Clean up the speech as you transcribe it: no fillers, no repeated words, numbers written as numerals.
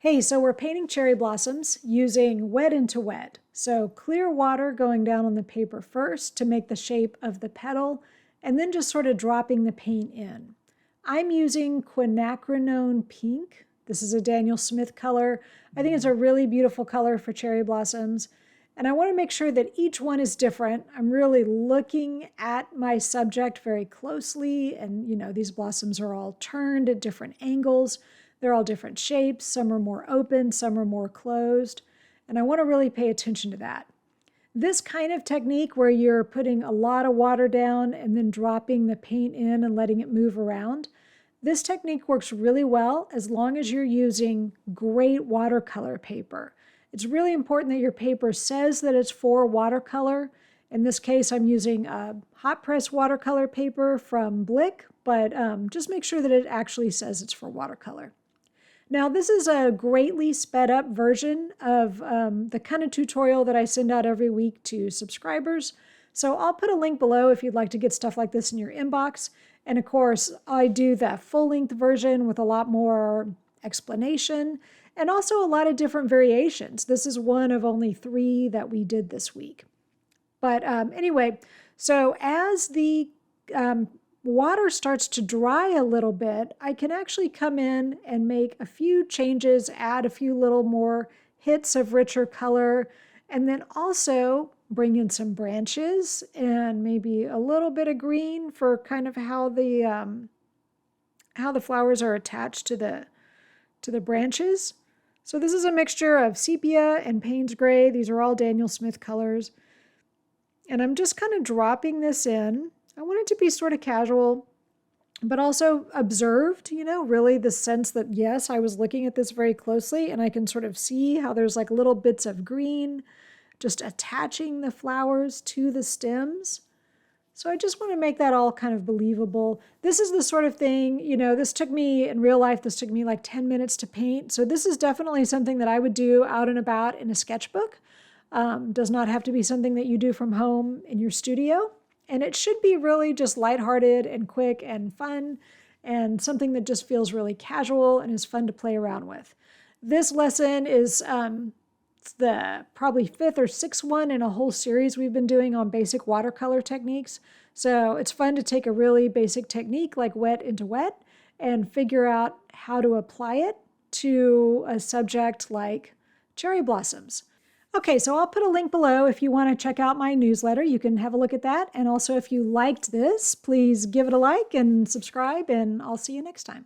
Hey, so we're painting cherry blossoms using wet into wet. So clear water going down on the paper first to make the shape of the petal, and then just sort of dropping the paint in. I'm using Quinacridone pink. This is a Daniel Smith color. I think it's a really beautiful color for cherry blossoms. And I want to make sure that each one is different. I'm really looking at my subject very closely. And, these blossoms are all turned at different angles. They're all different shapes. Some are more open, some are more closed. And I want to really pay attention to that. This kind of technique where you're putting a lot of water down and then dropping the paint in and letting it move around, this technique works really well as long as you're using great watercolor paper. It's really important that your paper says that it's for watercolor. In this case, I'm using a hot press watercolor paper from Blick, but just make sure that it actually says it's for watercolor. Now, this is a greatly sped up version of the kind of tutorial that I send out every week to subscribers. So I'll put a link below if you'd like to get stuff like this in your inbox. And of course, I do the full-length version with a lot more explanation and also a lot of different variations. This is one of only 3 that we did this week. But anyway, so as the water starts to dry a little bit, I can actually come in and make a few changes, add a few little more hits of richer color, and then also bring in some branches and maybe a little bit of green for kind of how the flowers are attached to the branches. So this is a mixture of sepia and Payne's gray. These are all Daniel Smith colors. And I'm just kind of dropping this in. I want it to be sort of casual, but also observed, really the sense that, yes, I was looking at this very closely and I can sort of see how there's like little bits of green just attaching the flowers to the stems. So I just want to make that all kind of believable. This is the sort of thing, this took me, in real life, this took me like 10 minutes to paint. So this is definitely something that I would do out and about in a sketchbook. Does not have to be something that you do from home in your studio. And it should be really just lighthearted and quick and fun and something that just feels really casual and is fun to play around with. This lesson is the probably 5th or 6th one in a whole series we've been doing on basic watercolor techniques. So it's fun to take a really basic technique like wet into wet and figure out how to apply it to a subject like cherry blossoms. Okay, so I'll put a link below if you want to check out my newsletter. You can have a look at that. And also, if you liked this, please give it a like and subscribe, and I'll see you next time.